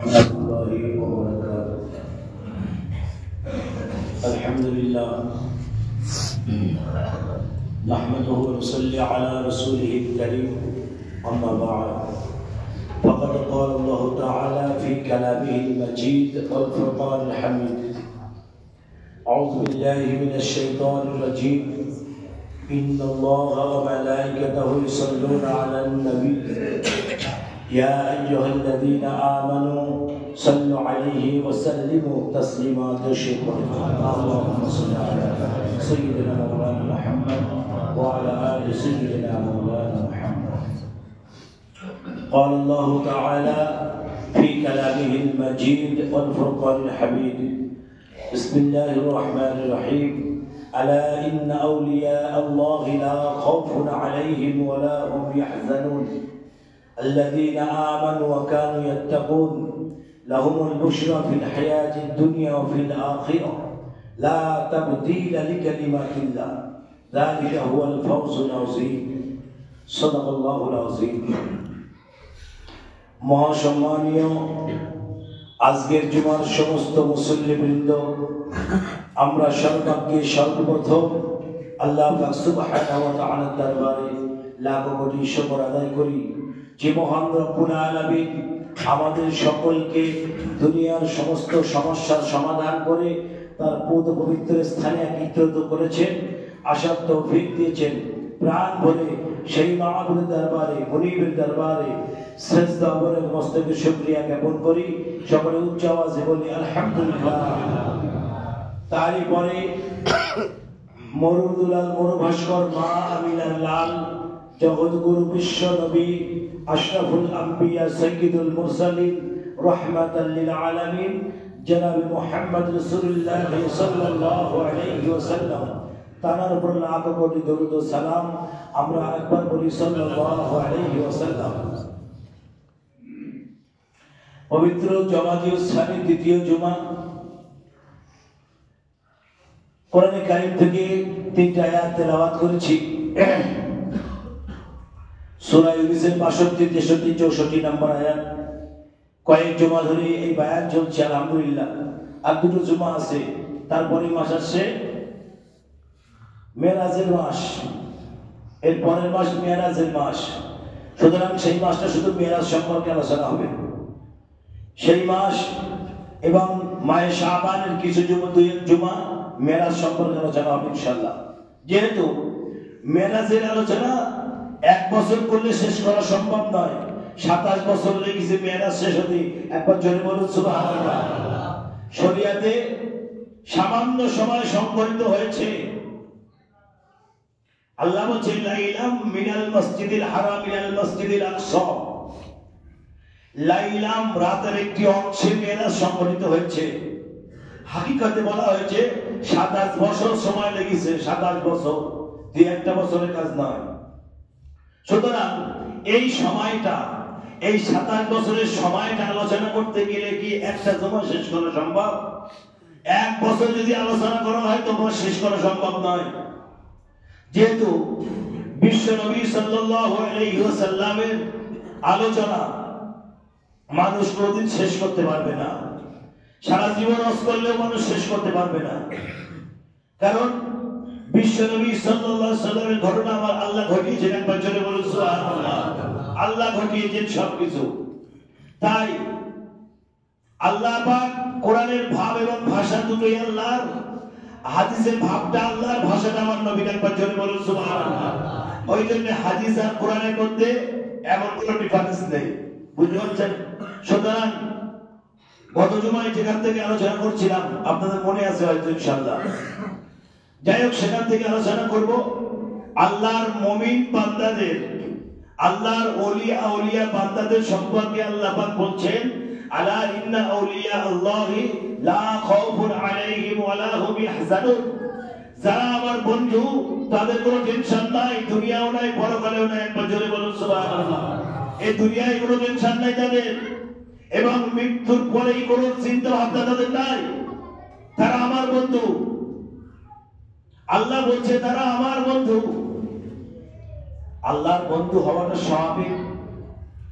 الله وبركاته. الحمد لله نحمده ونصلي على رسوله الكريم. أما بعد فقد قال الله تعالى في كلامه المجيد والفرقان الحميد: أعوذ بالله من الشيطان الرجيم. إن الله وملائكته يصلون على النبي يا أيها الذين آمنوا صلوا عليه وسلموا تسليما. اللهم صل على سيدنا مولانا محمد وعلى آل سيدنا مولانا محمد. قال الله تعالى في كلامه المجيد والفرقان الحميد: بسم الله الرحمن الرحيم. ألا إن أولياء الله لا خوف عليهم ولا هم يحزنون الذين آمنوا وكانوا يتقون لهم البشرى في الحياة الدنيا وفي الآخرة لا تبديل لكلمات الله ذلك هو الفوز العظيم. صدق الله العظيم. মহাসম্মানীয় আজকের জুমার সমস্ত মুসল্লিবৃন্দ, আমরা সর্বাগ্যে সর্বপ্রথম আল্লাহ পাক সুবহানাহু ওয়া তাআলার দরবারে লাখ কোটি শুকর আদায় করি যে মহান রব্বুল আলামিন আমাদের সকলকে দুনিয়ার সমস্ত সমস্যার সমাধান করে তার পবিত্র স্থানে একত্রিত করেছেন, আসার তৌফিক দিয়েছেন। প্রাণ ভরে সেই মাহবুবের দরবারে, মুনিবের দরবারে সেজদা করে মস্তকে শুকরিয়া জ্ঞাপন করি। সকলে উচ্চ আওয়াজে বলি আলহামদুলিল্লাহ। তারই পরে মরুদুলাল মরুভাস্কর মা আমিনার লাল জগৎগুরু বিশ্ব নবী আশরাফুল আম্বিয়া সাইয়্যিদুল মুরসালিন রাহমাতাল লিল আলামিন জনাব মুহাম্মদ রাসূলুল্লাহ সাল্লাল্লাহু আলাইহি ওয়াসাল্লাম তার উপর লাখ কোটি দরুদ ও সালাম। আমরা একবার বলি সাল্লাল্লাহু আলাইহি ওয়াসাল্লাম। পবিত্র জমাদিউস সানির দ্বিতীয় জুমা, কোরআনে কারীম থেকে 3টা আয়াত তেলাওয়াত করেছি। সূরা ইউনূসের 62, 63, 64 নম্বর আয়াত। কয়েক জুমা ধরে এই বায়াত চলছে আলহামদুলিল্লাহ। আর দুটো জুমা আছে, তারপরে মাস আসছে মেরাজের মাস, এর পরের মাস মেরাজের মাস। সুতরাং সেই মাসটা শুধু মেরাজ সম্পর্কে আলোচনা হবে। সেই মাস এবং মায়ে শাবানের কিছু জুমা মেরাজ সম্পর্কে আলোচনা হবে ইনশাআল্লাহ। যেহেতু মেরাজের আলোচনা এক বছর করলে শেষ করা সম্ভব নয়, 27 বছর লেগেছে মেরাজ শেষ হতে। একবার জোরে বলুন সুবহানাল্লাহ। শরিয়াতে সামান্য সময় সংকলিত হয়েছে। আল্লাহ বলেন লাইলাম মিনাল মসজিদিল হারাম ইলাল মসজিদিল আকসা। লাইলাম রাতের একটি অংশে মেরাজ সংকলিত হয়েছে। হাকিকতে বলা হয়েছে 27 বছর সময় লেগেছে। 27 বছর, 2-1 বছরের কাজ নয়। সুতরাং এই সময়টা, এই 27 বছরের সময়টা আলোচনা করতে গেলে কি একটা জমা শেষ করা সম্ভব? 1 বছর যদি আলোচনা করা হয় তবু শেষ করা সম্ভব নয়। যেহেতু বিশ্ব নবী সাল্লাল্লাহু আলাইহি ওয়াসাল্লামের আলোচনা মানুষ কোনদিন শেষ করতে পারবে না, সারা জীবন ওয়াজ করলেও মানুষ শেষ করতে পারবে না। কারণ বিশ্ব নবী সাল্লাল্লাহু আলাইহি ওয়াসাল্লামের ঘটনা আমার আল্লাহ ঘটিয়েছেন। একবার জোরে বলুন সুবহানাল্লাহ। আল্লাহ ঘটিয়েছেন সবকিছু। তাই আল্লাহ পাক কোরআনের ভাব এবং ভাষা দুটোই আল্লাহর, হাদিসের ভাবটা আল্লাহর, ভাষাটা আমার নবীর। একবার জোরে বলুন সুবহানাল্লাহ। ওই জন্য হাদিস আর কোরআনের মধ্যে এমন কোনো ডিফারেন্স নেই, বুঝতে পারছেন? সুতরাং গত জুমায় যেখান থেকে আলোচনা করছিলাম আপনাদের মনে আছে হয়তো ইনশাআল্লাহ। যাই হোক, সেখান থেকে আলোচনা করব আল্লাহর মুমিন বান্দাদের, আল্লাহর আউলিয়া বান্দাদের সম্পর্কে। আল্লাহ পাক বলছেন আলা ইন্না আউলিয়া আল্লাহি লা খাউফুন আলাইহিম ওয়া লা হুম ইয়াহজানুন। যারা আমার বন্ধু তাদের কোনো টেনশন নাই, দুনিয়াও নাই পরকালেও নাই। একবার জোরে বলুন সুবহানাল্লাহ। এই দুনিয়ায় কোনো টেনশন নাই তাদের, এবং মৃত্যুর পরেই কোনো চিন্তা ভাবনা তাদের নাই। তারা আমার বন্ধু। আল্লাহ বলছে তারা আমার বন্ধু। আল্লাহর বন্ধু হওয়াটা স্বাভাবিক,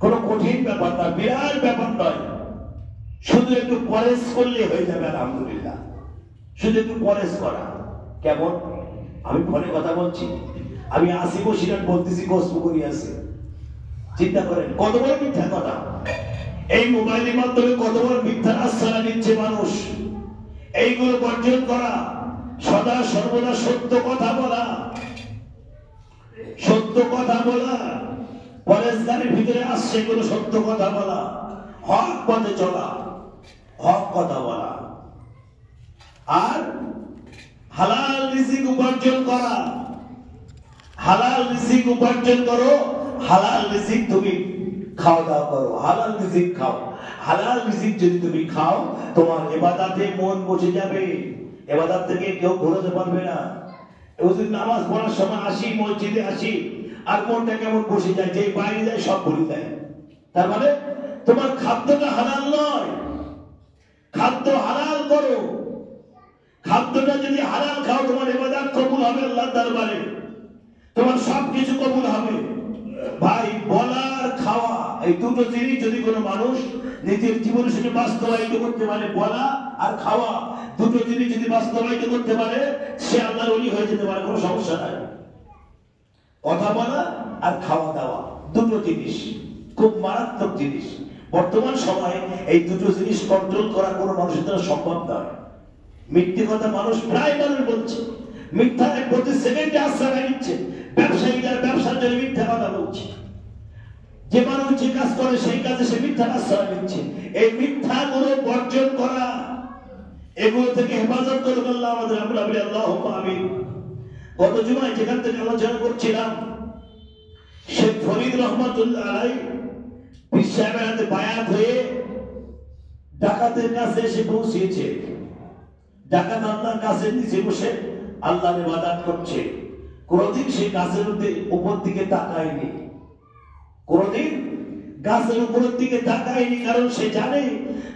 কোনো কঠিন ব্যাপার না, বিরাট ব্যাপার নয়। শুধু একটু পরেশ করলে হয়ে যাবে আলহামদুলিল্লাহ। শুধু একটু পরেশ করা। কেমন? আমি ফোনে কথা বলছি, আমি 80 বলতেছি কষ্ট করি আছে। চিন্তা করেন কত বড় মিথ্যা কথা। এই মোবাইলের মাধ্যমে কত বড় মিথ্যার আশ্রয় নিচ্ছে মানুষ। এইগুলো বর্জন করা, সদা সর্বদা সত্য কথা বলা, সত্য কথা বলা, পরেশগারির ভিতরে আসছে এগুলো সত্য কথা বলা, হক পথে চলা, হক কথা বলা, আর হালাল রিজিক উপার্জন করা। হালাল রিজিক উপার্জন করো, হালাল রিজিক তুমি খাওয়া দাওয়া করো, হালাল রিজিক খাও। হালাল রিজিক যদি তুমি খাও, তোমার ইবাদতে মন বসে যাবে, ইবাদত থেকে কেউ ঘোরাতে পারবে না। ওই নামাজ পড়ার সময় আসি, মসজিদে আসি, আর মনটা কেমন বসে যায়, যে বাইরে যায় সব ভুলে যায়। তার মানে তোমার খাদ্যটা হালাল নয়। খাদ্য হালাল করো। খাদ্যটা যদি হালাল খাও, তোমার ইবাদত কবুল হবে আল্লাহর দরবারে, তোমার সবকিছু কবুল হবে। ভাই, বলা আর খাওয়া, এই দুটো জিনিস যদি কোনো মানুষ নিজের জীবনের সাথে বাস্তবায়িত করতে পারে, বলা আর খাওয়া দুটো জিনিস যদি বাস্তবায়িত করতে পারে, সে আল্লাহর ওলি হয়ে যেতে পারে, কোনো সমস্যা নাই। কথা বলা আর খাওয়া দাওয়া দুটো জিনিস খুব মারাত্মক জিনিস। বর্তমান সময়ে এই দুটো জিনিস কন্ট্রোল করা কোনো মানুষের দ্বারা সম্ভব নয়। মিথ্যে কথা মানুষ প্রায় মানুষ বলছে, মিথ্যা প্রতি সেকেন্ডে আশ্রয় নিচ্ছে। ব্যবসায়ীরা ব্যবসার জন্য মিথ্যা কথা বলছে, যে মানুষ যে কাজ করে সেই কাজে সে মিথ্যা আশ্রয় নিচ্ছে। এই মিথ্যা গুলো বর্জন করা, এগুলো থেকে হেফাজত করুন আল্লাহ আমাদের। আমরা বলি আল্লাহুম্মা আমিন। গত জুমায় যেখান থেকে আলোচনা করছিলাম, শেখ ফরিদ রহমাতুল্লাহ আলাইহি পীর সাহেবের হাতে বায়াত হয়ে ডাকাতের কাছে এসে পৌঁছেছে। ডাকাত আল্লাহর কাছের নিচে বসে আল্লাহর ইবাদত করছে। কোনদিন সেই গাছের উপর দিকে তাকায়নি, কোনদিন গাছের উপরের দিকে তাকায়নি, কারণ সে জানে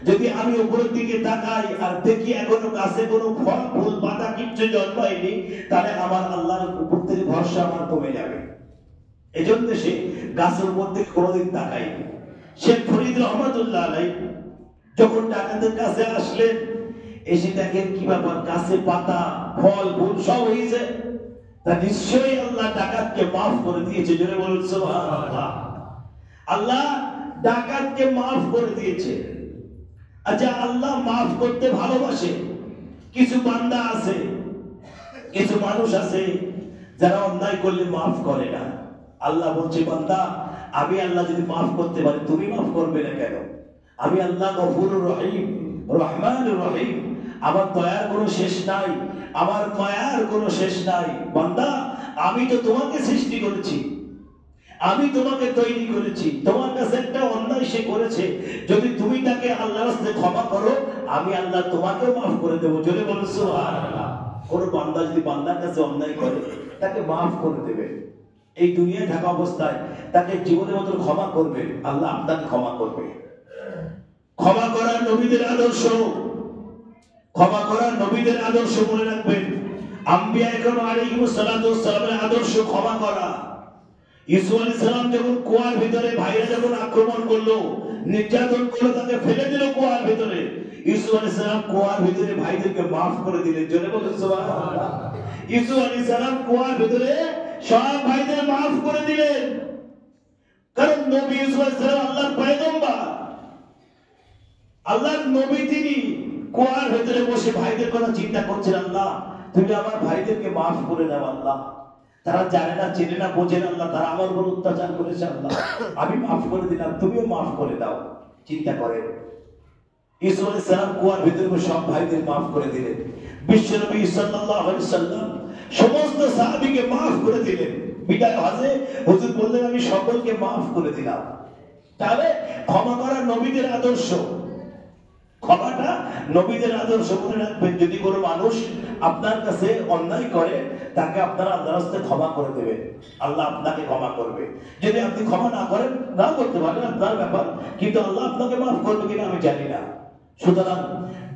যদি আমি উপরের দিকে তাকাই আর দেখি এখনো গাছে কোনো ফল ফুল পাতা কিচ্ছু জন্মায়নি, তাহলে আমার আল্লাহর উপর থেকে ভরসা আমার কমে যাবে। এজন্য সে গাছের উপর দিকে কোনদিন তাকায়নি। শেখ ফরিদ রহমাতুল্লাহ আলাইহি যখন ডাকাতের কাছে আসলেন, এসে দেখেন কি ব্যাপার, গাছে পাতা ফল ফুল সব হয়েছে। তা নিশ্চয়ই আল্লাহ ডাকাতকে মাফ করে দিয়েছে। জোরে বলুন সুবহানাল্লাহ। আল্লাহ ডাকাতকে মাফ করে দিয়েছে। আচ্ছা, আল্লাহ মাফ করতে ভালোবাসে। কিছু বান্দা আছে, কিছু মানুষ আছে যারা অন্যায় করলে মাফ করে না। আল্লাহ বলছে, বান্দা, আমি আল্লাহ যদি মাফ করতে পারি, তুমি মাফ করবে না কেন? আমি আল্লাহ গফুরুর রহিম, রহমানুর রহিম। আমার দয়ার কোনো শেষ নাই, আমার মায়ার কোনো শেষ নাই। বান্দা, আমি তো তোমাকে সৃষ্টি করেছি, আমি তোমাকে তৈরি করেছি। তোমার কাছে একটা অন্যায় সে করেছে, যদি তুমি তাকে আল্লাহর রাস্তে ক্ষমা করো, আমি আল্লাহ তোমাকেও মাফ করে দেবো। জোরে বলুন সুবহানাল্লাহ। কোন বান্দা যদি বান্দার কাছে অন্যায় করে, তাকে মাফ করে দেবে। এই দুনিয়ায় থাকা অবস্থায় তাকে জীবনের মতো ক্ষমা করবে, আল্লাহ আপনাকে ক্ষমা করবে। ক্ষমা করার নবীদের আদর্শ, ক্ষমা করার নবীদের আদর্শ মনে রাখবেন। আম্বিয়া একরাম আলাইহিস সালাতু ওয়াস সালামের আদর্শ ক্ষমা করা। ইউসুফ আলাইহিস সালাম যখন কুয়ার ভিতরে, ভাইরা যখন আক্রমণ করলো, নির্যাতন করলো, তাকে ফেলে দিল কুয়ার ভিতরে, ইউসুফ আলাইহিস সালাম কুয়ার ভিতরে ভাইদেরকে মাফ করে দিলেন। জোরে বলুন সুবহানাল্লাহ। ইউসুফ আলাইহিস সালাম কুয়ার ভিতরে সব ভাইদের মাফ করে দিলেন, কারণ নবী ইউসুফ আলাইহিস সালাম আল্লাহর পয়গম্বর, আল্লাহর নবী। তিনি কুয়ার ভিতরে বসে ভাইদের কথা চিন্তা করছেন, আল্লাহ তুমি আমার ভাইদেরকে মাফ করে দাও। আল্লাহ, তারা জানে না, চেনে না, বোঝে না, আল্লাহ তারা আমার উপর অত্যাচার করেছে, আল্লাহ আমি মাফ করে দিলাম, তুমিও মাফ করে দাও। চিন্তা করেন, ইউসুফ আলাইহিস সালাম কুয়ার ভিতরে সব ভাইদের মাফ করে দিলেন। বিশ্বনবী সাল্লাল্লাহু আলাইহি সাল্লাম সমস্ত সাহাবীকে মাফ করে দিলেন। বিদায় হজে হুজুর বললেন, আমি সকলকে মাফ করে দিলাম। তাহলে ক্ষমা করা নবীদের আদর্শ, ক্ষমাটা নবীদের আদর্শ মনে রাখবেন। যদি কোনো মানুষ আপনার কাছে অন্যায় করে, তাকে আপনারা আল্লাহর রাস্তায় ক্ষমা করে দেবেন, আল্লাহ আপনাকে ক্ষমা করবে। যদি আপনি ক্ষমা না করেন, না করতে পারেন, আপনার ব্যাপার, কিন্তু আল্লাহ আপনাকে মাফ করবে কিনা আমি জানি না। সুতরাং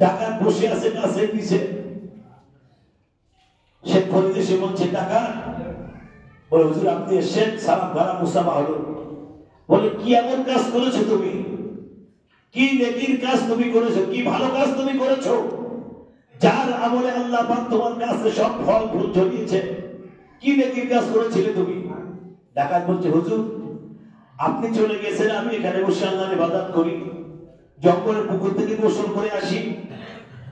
ডাকাত বসে আছে গাছের নিচে, শেখ ফরিদ এসে বলছে, ডাকাত বলে, হুজুর আপনি এসেছেন, সালাম ভাড়া মুসাফা হলো। বলে, কি এমন কাজ করেছো তুমি? কি নেকির কাজ তুমি করেছো, কি ভালো কাজ তুমি করেছো, যার আমলে আল্লাহ পাক তোমার কাছে সব ফল ফুল ঝরিয়েছে। কি নেকির কাজ করেছিলে তুমি? ডাকাত বলছে, হুজুর আপনি চলে গেছেন, আমি এখানে বসে আল্লাহর ইবাদত করি, জঙ্গলের পুকুর থেকে গোসল করে আসি,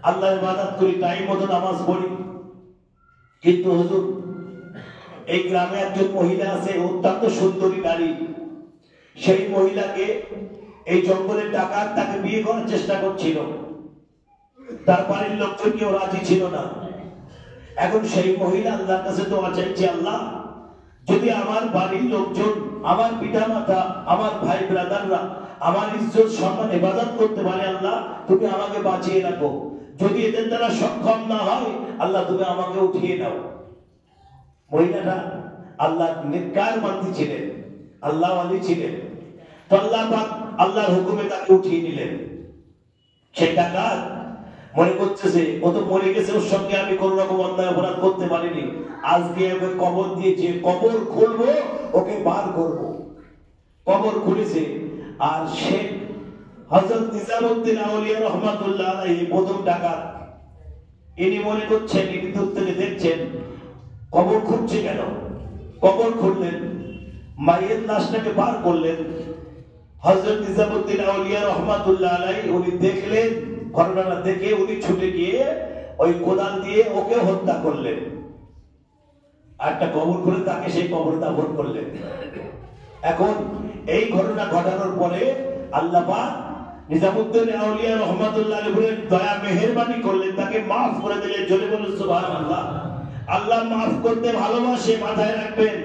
আল্লাহর ইবাদত করি, টাইম মতো নামাজ পড়ি। কিন্তু হুজুর এই গ্রামে একজন মহিলা আছে, অত্যন্ত সুন্দরী নারী। সেই মহিলাকে এই জঙ্গলের ডাকাত তাকে বিয়ে করার চেষ্টা করছিল, তার বাড়ির লোকজন কেউ রাজি ছিল না। এখন সেই মহিলা আল্লাহর কাছে দোয়া চাইছে, আল্লাহ যদি আমার বাড়ির লোকজন, আমার পিতা মাতা, আমার ভাই ব্রাদাররা আমার ইজ্জত সম্মান ইবাদত করতে পারে, আল্লাহ তুমি আমাকে বাঁচিয়ে রাখো। যদি এদের দ্বারা সক্ষম না হয়, আল্লাহ তুমি আমাকে উঠিয়ে নাও। মহিলাটা আল্লাহ নেককার বান্দী ছিলেন, আল্লাহ ওয়ালি ছিলেন। তো আল্লাহ পাক আল্লাহর হুকুমে তাকে উঠিয়ে নিলেন। সেই ডাকাত মনে করতেছে ও তো মরে গেছে, ওর সঙ্গে আমি কোন রকম অন্যায় অপরাধ করতে পারিনি, আজকে ওকে কবর দিয়েছে, কবর খুলবো, ওকে বার করব। কবর খুলেছে। আর শেখ হযরত নিজামউদ্দিন আউলিয়া রহমাতুল্লাহ আলাইহি প্রথম ডাকাত, ইনি মনে করছেন, ইনি দূর থেকে দেখছেন কবর খুঁজছে কেন। কবর খুললেন, মায়ের লাশটাকে বার করলেন। হযরত নিজামউদ্দিন আউলিয়া রহমাতুল্লাহ আলাইহি উনি দেখলেন, ঘটনাটা দেখে উনি ছুটে গিয়ে ওই কোদাল দিয়ে ওকে হত্যা করলেন। একটা কবর খুলে তাকে সেই কবরে দাফন করলেন। এখন এই ঘটনা ঘটানোর পরে আল্লাহ পাক নিজামউদ্দিন আউলিয়া রহমাতুল্লাহ আলাইহি দয়া মেহেরবানি করলেন, তাকে maaf করে দিলেন। জোরে বলুন সুবহানাল্লাহ। আল্লাহ maaf করতে ভালোবাসে, মাথায় রাখবেন।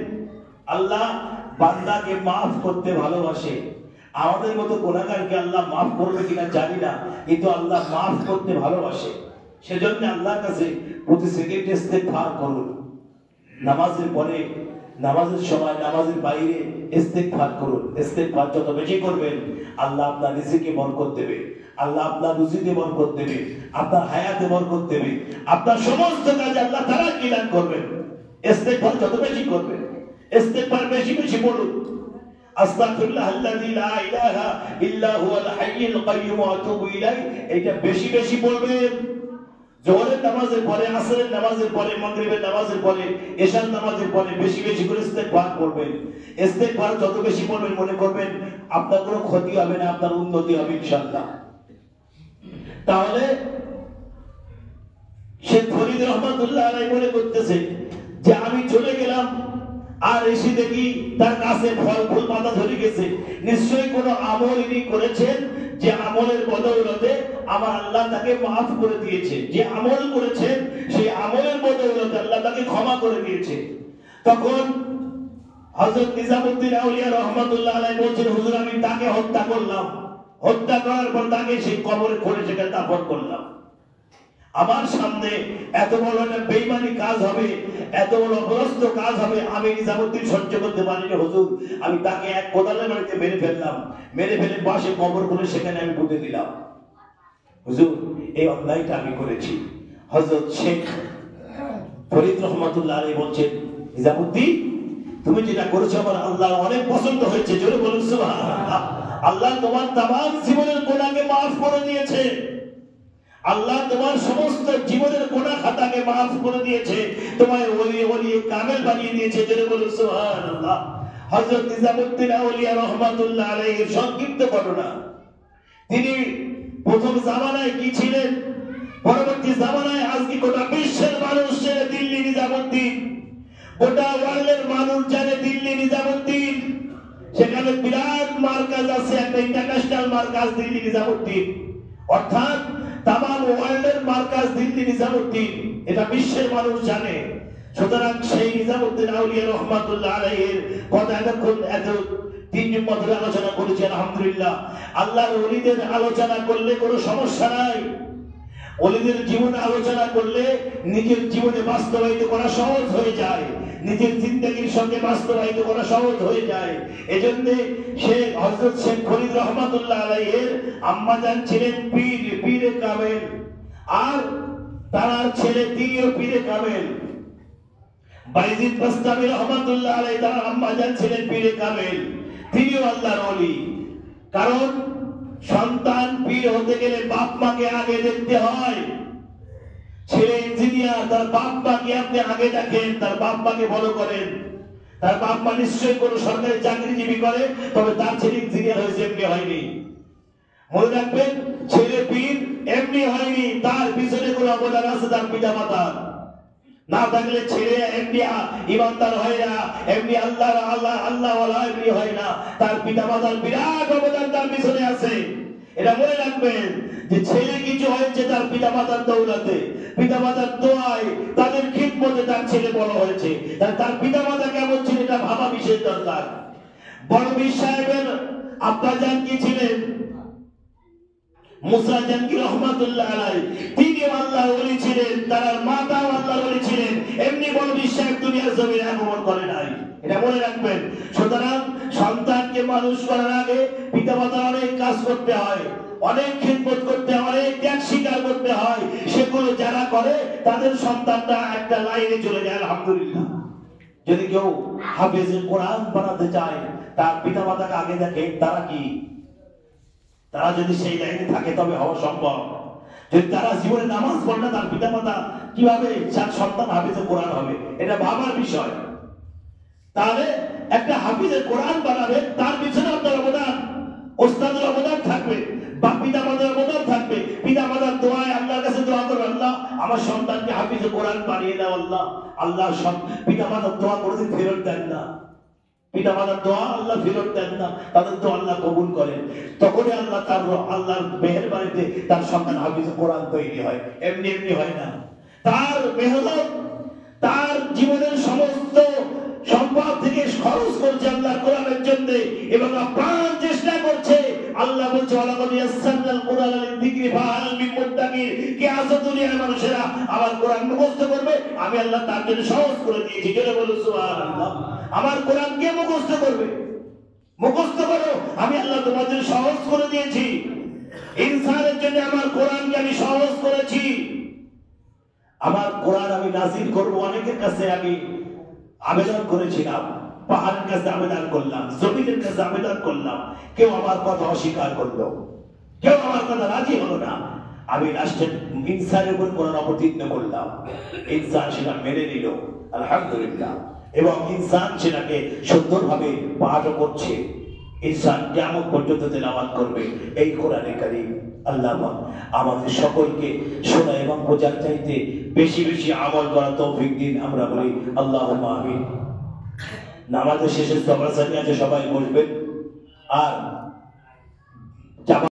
আল্লাহ বান্দাকে maaf করতে ভালোবাসে। আমাদের মতো গুনাহগারকে আল্লাহ maaf করবে কিনা জানি না, কিন্তু আল্লাহ maaf করতে ভালোবাসে। সেজন্য আল্লাহর কাছে প্রতি সেকেন্ডে ইস্তেগফার করুন। নামাজের পরে, নামাজের সময়, নামাজের বাইরে ইস্তেগফার করুন। ইস্তেগফার যত বেশি করবেন, আল্লাহ আপনার রিজিকে বরকত দেবে, আল্লাহ আপনার রুজিতে বরকত দেবে, আপনার হায়াতে বরকত দেবে, আপনার সমস্ত কাজে আল্লাহ তারাক্কি দান করবেন। ইস্তেগফার যত বেশি করবেন, ইস্তেগফার বেশি বেশি বলুন। আস্তাগফিরুল্লাহাল্লাযী লা ইলাহা ইল্লা হুয়াল হাইয়ুল কাইয়্যুম ওয়া আতুবু ইলাইহি, এটা বেশি বেশি বলবেন। জোহরের নামাজের পরে, আসরের নামাজের পরে, মাগরিবের নামাজের পরে, এশার নামাজের পরে বেশি বেশি করে ইস্তেগফার করবেন। ইস্তেগফার যত বেশি করবেন, মনে করবেন আপনার কোনো ক্ষতি হবে না, আপনার উন্নতি হবে ইনশাআল্লাহ। তাহলে শেখ ফরিদ রহমাতুল্লাহ আলাইহি মনে করতেছে যে আমি চলে গেলাম, আর এসে দেখি তার কাছে ফল ফুল পাতা ধরে গেছে, নিশ্চয়ই কোনো আমল ইনি করেছেন, যে আমলের বদৌলতে আমার আল্লাহ তাকে maaf করে দিয়েছে। যে আমল করেছেন সেই আমলের বদৌলতে আল্লাহ তাকে ক্ষমা করে দিয়েছে। তখন হযরত নিজামউদ্দিন আউলিয়া রহমাতুল্লাহ আলাইহি বলছেন, হুজুর আমি তাকে হত্যা করলাম, হত্যা করার পর তাকে সেই কবরে খুঁড়ে সেখানে দাফন করলাম। আমার সামনে এত বড় একটা বেঈমানি কাজ হবে, এত বড় অপরাধ কাজ হবে, আমি নিজামউদ্দিন সহ্য করতে পারি না হুজুর। আমি তাকে এক কোদালের বাড়িতে মেরে ফেললাম, মেরে ফেলে পাশে কবর করে সেখানে আমি পুঁতে দিলাম। হুজুর এই অন্যায়টা আমি করেছি। হযরত শেখ ফরিদ রহমাতুল্লাহ আলাইহি বলছেন, নিজামউদ্দিন তুমি যেটা করেছো আমার আল্লাহ অনেক পছন্দ হয়েছে। জোরে বলুন সুবহানাল্লাহ। আল্লাহ তোমার তামাম জীবনের গুনাহকে maaf করে দিয়েছে। আল্লাহ তোমার সমস্ত জীবনের গুনাহ খাতাকে maaf করে দিয়েছে, তোমায় ওলি ওলি কামেল বানিয়ে দিয়েছে। জোরে বলুন সুবহানাল্লাহ। হযরত নিজামউদ্দিন আউলিয়া রহমাতুল্লাহ আলাইহির সংক্ষিপ্ত ঘটনা। তিনি প্রথম জামানায় কি ছিলেন, পরবর্তী জামানায় আজকে গোটা বিশ্বের মানুষ জানে দিল্লি নিজামউদ্দিন, গোটা ওয়ার্ল্ডের মানুষ জানে দিল্লি নিজামউদ্দিন। সেখানে বিরাট মার্কাজ আছে, একটা ইন্টারন্যাশনাল মার্কাজ দিল্লি নিজামউদ্দিন, অর্থাৎ তামাম ওয়ার্ল্ডের মার্কাজ দিল্লি নিজামউদ্দিন, এটা বিশ্বের মানুষ জানে। সুতরাং সেই নিজামউদ্দিন আউলিয়া রহমাতুল্লাহ আলাইহির কথা এতক্ষণ এত 3 নম্বর ধরে আলোচনা করেছি। আলহামদুলিল্লাহ, আল্লাহর ওলিদের আলোচনা করলে কোনো সমস্যা নাই। ওলিদের জীবনে আলোচনা করলে নিজের জীবনে বাস্তবায়িত করা সহজ হয়ে যায়, নিজের জিন্দেগির সঙ্গে বাস্তবায়িত করা সহজ হয়ে যায়। এজন্য শেখ হযরত শেখ ফরিদ রহমাতুল্লাহ আলাইহির আম্মাজান ছিলেন পীর, পীরে কামেল, আর তার ছেলে তিনিও পীরে কামেল। বাইজিদ বাস্তামি রহমাতুল্লাহ আলাইহি তার আম্মাজান ছিলেন পীরে কামেল, তিনিও আল্লাহর ওলি। কারণ সন্তান পীর হতে গেলে বাপ মাকে আগে দেখতে হয়। ছেলে ইঞ্জিনিয়ার, তার বাপ মাকে আপনি আগে দেখেন, তার বাপ মাকে ফলো করেন। তার বাপ মা নিশ্চয়ই কোনো সরকারি চাকরিজীবী করে, তবে তার ছেলে ইঞ্জিনিয়ার হয়েছে, এমনি হয়নি। মনে রাখবেন, ছেলে পীর এমনি হয়নি, তার পিছনে কোনো অবদান আছে তার পিতা মাতার। না থাকলে ছেলে এমনি ইমানদার হয় না, এমনি আল্লাহ আল্লাহ আল্লাহ এমনি হয় না, তার পিতা মাতার বিরাট অবদান তার পিছনে আছে। এটা মনে রাখবেন যে ছেলে কিছু হয়েছে তার পিতা মাতার দৌলতে, পিতা মাতার দোয়ায়, তাদের খিদমতে তার ছেলে বড় হয়েছে। তার পিতা মাতা কেমন ছিল এটা ভাবা বিশেষ দরকার। বড় পীর সাহেবের আব্বাজান কি ছিলেন? মুসা জানকি রহমাতুল্লাহ আলাইহি, তিনি আল্লাহর ওলি ছিলেন, তার মাতাও আল্লাহর ওলি ছিলেন। এমনি বড় পীর সাহেব দুনিয়ার জমিনে আগমন করে নাই, এটা মনে রাখবেন। সুতরাং সন্তানকে মানুষ করার আগে পিতামাতার অনেক কাজ করতে হয়, অনেক খিদমত করতে হয়, অনেক ত্যাগ স্বীকার করতে হয়। সেগুলো যারা করে তাদের সন্তানটা একটা লাইনে চলে যায়, আলহামদুলিল্লাহ। যদি কেউ হাফেজে কোরআন বানাতে চায়, তার পিতামাতাকে আগে দেখে তারা কি, তারা যদি সেই লাইনে থাকে তবে হওয়া সম্ভব। যদি তারা জীবনে নামাজ পড়ে না, তার পিতামাতা কিভাবে তার সন্তান হাফেজে কোরআন হবে? এটা ভাবার বিষয়। তাহলে একটা হাফিজে কোরআন বানাবে, তার পিছনে আপনার অবদান, ওস্তাদের অবদান থাকবে, বা পিতা মাতার অবদান থাকবে। পিতা মাতার দোয়ায় আল্লাহর কাছে দোয়া করবে, আল্লাহ আমার সন্তানকে হাফিজে কোরআন বানিয়ে দাও। আল্লাহ আল্লাহ পিতা মাতার দোয়া কোনোদিন ফেরত দেন না, পিতা মাতার দোয়া আল্লাহ ফেরত দেন না, তাদের দোয়া আল্লাহ কবুল করেন। তখনই আল্লাহ তার আল্লাহর মেহেরবানিতে তার সন্তান হাফিজে কোরআন তৈরি হয়, এমনি এমনি হয় না। তার মেহনত, তার জীবনের সমস্ত সম্পদ থেকে খরচ করছে আল্লাহর কোরআনের জন্য, এবং প্রাণ চেষ্টা করছে। আল্লাহ বলছে ওয়ালাকাদ ইয়াসসারনাল কোরআনা লিযিকরি ফাহাল মিন মুদ্দাকির, কে আছে দুনিয়ার মানুষেরা আমার কোরআন মুখস্থ করবে, আমি আল্লাহ তার জন্য সহজ করে দিয়েছি। জোরে বলো সুবহানাল্লাহ। আমার কোরআন কে মুখস্থ করবে? মুখস্থ করো, আমি আল্লাহ তোমার জন্য সহজ করে দিয়েছি। ইনসানের জন্য আমার কোরআনকে আমি সহজ করেছি। আমার কোরআন আমি নাযিল করব, অনেকের কাছে আমি আবেদন করেছিলাম, পাহাড়ের কাছে আবেদন করলাম, জমিনের কাছে আবেদন করলাম, কেউ আমার কথা অস্বীকার করলো, কেউ আমার কথা রাজি হলো না। আমি লাস্টে ইনসানের উপর কোরআন অবতীর্ণ করলাম, ইনসান সেটা মেনে নিল, আলহামদুলিল্লাহ। এবং ইনসান সেটাকে সুন্দরভাবে পাঠও করছে। ইনসান কিয়ামত পর্যন্ত তেলাওয়াত করবে এই কোরআনে কারীম। আল্লাহ আমাদের সকলকে শোনা এবং বোঝার চাইতে বেশি বেশি আমল করা তৌফিক দিন, আমরা বলি আল্লাহুম্মা আমিন। নামাজের শেষে সবার সাথে আছে, সবাই বসবেন। আর